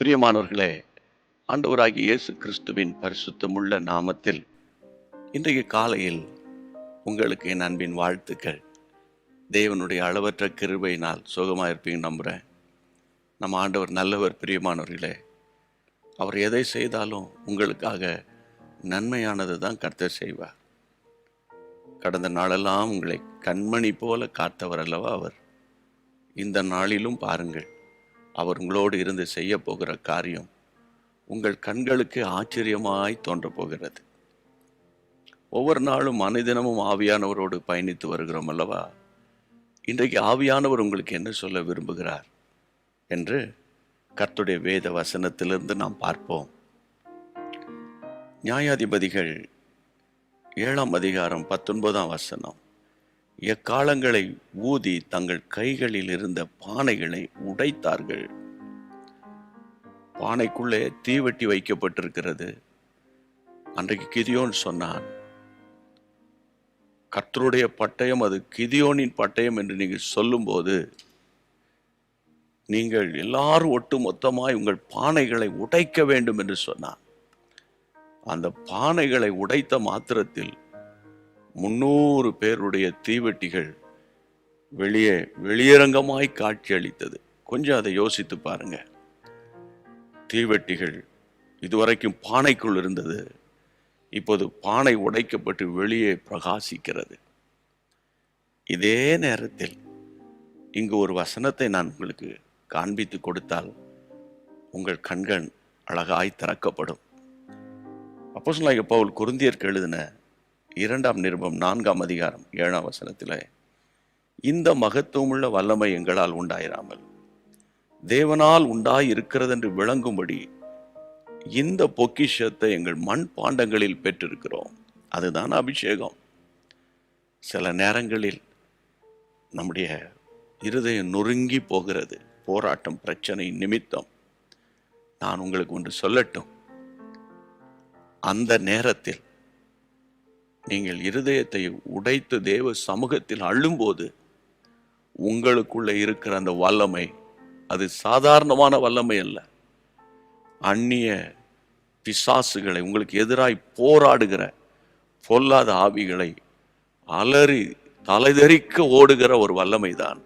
பிரியமானவர்களே, ஆண்டவராகிய இயேசு கிறிஸ்துவின் பரிசுத்தமுள்ள நாமத்தில் இன்றைக்கு காலையில் உங்களுக்கு என் அன்பின் வாழ்த்துக்கள். தேவனுடைய அளவற்ற கிருபையினால் சுகமாயிருப்பீங்க நம்புகிறேன். நம்ம ஆண்டவர் நல்லவர். பிரியமானவர்களே, அவர் எதை செய்தாலும் உங்களுக்காக நன்மையானது தான் கர்த்தர் செய்வார். கடந்த நாளெல்லாம் உங்களை கண்மணி போல காத்தவர் அல்லவா அவர். இந்த நாளிலும் பாருங்கள், அவர் உங்களோடு இருந்து செய்ய போகிற காரியம் உங்கள் கண்களுக்கு ஆச்சரியமாய் தோன்றப் போகிறது. ஒவ்வொரு நாளும் மனிதனமும் ஆவியானவரோடு பயணித்து வருகிறோம் அல்லவா. இன்றைக்கு ஆவியானவர் உங்களுக்கு என்ன சொல்ல விரும்புகிறார் என்று கர்த்தருடைய வேத வசனத்திலிருந்து நாம் பார்ப்போம். நியாயாதிபதிகள் 7ஆம் அதிகாரம் 19ஆம் வசனம். எக்காலங்களை ஊதி தங்கள் கைகளில் இருந்த பானைகளை உடைத்தார்கள். பானைக்குள்ளே தீவெட்டி வைக்கப்பட்டிருக்கிறது. அன்றைக்கு கிதியோன் சொன்னான், கர்த்தருடைய பட்டயம் அது கிதியோனின் பட்டயம் என்று நீங்கள் சொல்லும்போது நீங்கள் எல்லாரும் ஒட்டு மொத்தமாய் உங்கள் பானைகளை உடைக்க வேண்டும் என்று சொன்னான். அந்த பானைகளை உடைத்த மாத்திரத்தில் 300 பேருடைய தீவெட்டிகள் வெளியரங்கமாய் காட்சி அளித்தது. கொஞ்சம் அதை யோசித்து பாருங்க. தீவெட்டிகள் இதுவரைக்கும் பானைக்குள் இருந்தது, இப்போது பானை உடைக்கப்பட்டு வெளியே பிரகாசிக்கிறது. இதே நேரத்தில் இங்கு ஒரு வசனத்தை நான் உங்களுக்கு காண்பித்து கொடுத்தால் உங்கள் கண்கள் அழகாய் திறக்கப்படும். அப்போஸ்தலனாகிய பவுல் கொரிந்தியருக்கு எழுதின 2ஆம் நிருபம் 4ஆம் அதிகாரம் 7ஆம் வசனத்தில், இந்த மகத்துவமுள்ள வல்லமை எங்களால் உண்டாயிராமல் தேவனால் உண்டாய் இருக்கிறது என்று விளங்கும்படி இந்த பொக்கிஷத்தை எங்கள் மண் பாண்டங்களில் பெற்றிருக்கிறோம். அதுதான் அபிஷேகம். சில நேரங்களில் நம்முடைய இருதயம் நொறுங்கி போகிறது, போராட்டம், பிரச்சனை நிமித்தம். நான் உங்களுக்கு ஒன்று சொல்லட்டும், அந்த நேரத்தில் நீங்கள் இருதயத்தை உடைத்து தேவ சமூகத்தில் அள்ளும்போது உங்களுக்குள்ள இருக்கிற அந்த வல்லமை அது சாதாரணமான வல்லமை அல்ல. அந்நிய பிசாசுகளை, உங்களுக்கு எதிராய் போராடுகிற பொல்லாத ஆவிகளை அலறி தலைதெறிக்க ஓடுகிற ஒரு வல்லமை தான்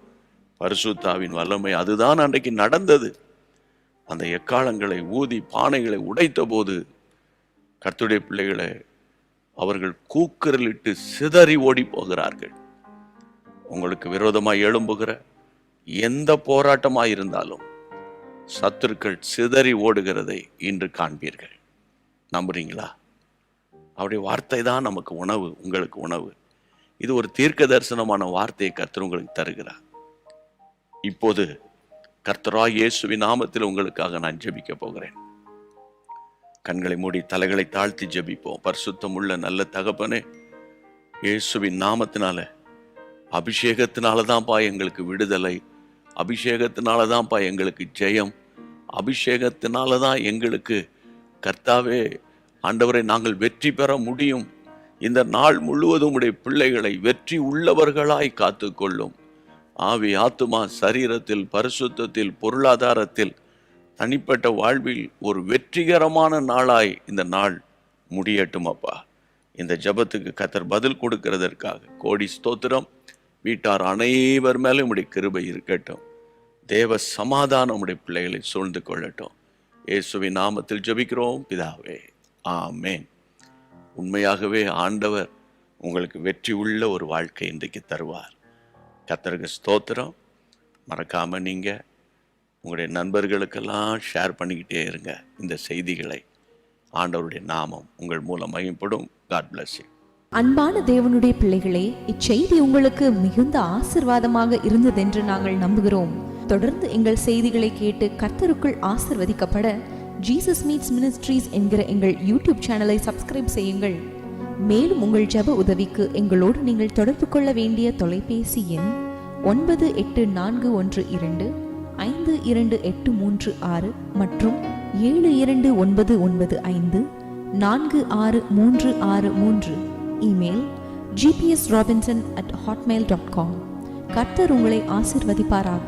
பரிசுத்தாவின் வல்லமை. அதுதான் அன்றைக்கு நடந்தது. அந்த எக்காலங்களை ஊதி பானைகளை உடைத்த போது கர்த்தருடைய பிள்ளைகளை அவர்கள் கூக்குரலிட்டு சிதறி ஓடி போகிறார்கள். உங்களுக்கு விரோதமாய் எழும்புகிற எந்த போராட்டமாய் இருந்தாலும் சத்துருக்கள் சிதறி ஓடுகிறதை இன்று காண்பீர்கள். நம்புறீங்களா? அவருடைய வார்த்தை தான் நமக்கு உணவு, உங்களுக்கு உணவு. இது ஒரு தீர்க்க தரிசனமான வார்த்தையை கர்த்தர் உங்களுக்கு தருகிறார். இப்போது கர்த்தராகிய இயேசுவின் நாமத்தில் உங்களுக்காக நான் ஜெபிக்க போகிறேன். கண்களை மூடி தலைகளை தாழ்த்தி ஜெபிப்போம். பரிசுத்தம் உள்ள நல்ல தகப்பனே, இயேசுவின் நாமத்தினால, அபிஷேகத்தினாலதான்ப்பா எங்களுக்கு விடுதலை, அபிஷேகத்தினாலதான்ப்பா எங்களுக்கு ஜெயம், அபிஷேகத்தினாலதான் எங்களுக்கு கர்த்தாவே ஆண்டவரை நாங்கள் வெற்றி பெற முடியும். இந்த நாள் முழுவதும் உடைய பிள்ளைகளை வெற்றி உள்ளவர்களாய் காத்துக்கொள்ளும். ஆவி, ஆத்துமா, சரீரத்தில், பரிசுத்தத்தில், பொருளாதாரத்தில், தனிப்பட்ட வாழ்வில் ஒரு வெற்றிகரமான நாளாய் இந்த நாள் முடியட்டும் அப்பா. இந்த ஜெபத்துக்கு கர்த்தர் பதில் கொடுக்கிறதற்காக கோடி ஸ்தோத்திரம். வீட்டார் அனைவர் மேலும் உடைய கிருபை இருக்கட்டும். தேவ சமாதானம் உடைய பிள்ளைகளை சூழ்ந்து கொள்ளட்டும். இயேசுவின் நாமத்தில் ஜெபிக்கிறோம் பிதாவே, ஆமென். உண்மையாகவே ஆண்டவர் உங்களுக்கு வெற்றி உள்ள ஒரு வாழ்க்கை இன்றைக்கு தருவார். கர்த்தருக்கு ஸ்தோத்திரம். மறக்காம நீங்க உங்களுடைய நண்பர்களுக்கெல்லாம் ஷேர் பண்ணிக்கிட்டே இருங்க இந்த செய்திகளை. ஆண்டவருடைய நாமம் உங்கள் மூலம் மகிமைப்படும். God bless you. அன்பான தேவனுடைய பிள்ளைகளே, இச்செய்தி உங்களுக்கு மிகுந்த ஆசீர்வாதமாக இருந்ததென்று நாங்கள் நம்புகிறோம். தொடர்ந்து எங்கள் செய்திகளை கேட்டு கர்த்தருக்குள் ஆசீர்வதிக்கப்பட ஜீசஸ் மீட்ஸ் மினிஸ்ட்ரீஸ் என்கிற எங்கள் யூடியூப் சேனலை சப்ஸ்கிரைப் செய்யுங்கள். மேலும் உங்கள் ஜெப உதவிக்கு எங்களோடு நீங்கள் தொடர்பு கொள்ள வேண்டிய தொலைபேசி எண் 9842252836 மற்றும் 7299546363. Email gpsrobinson@hotmail.com. கர்த்தர் உங்களை ஆசீர்வதிப்பாராக.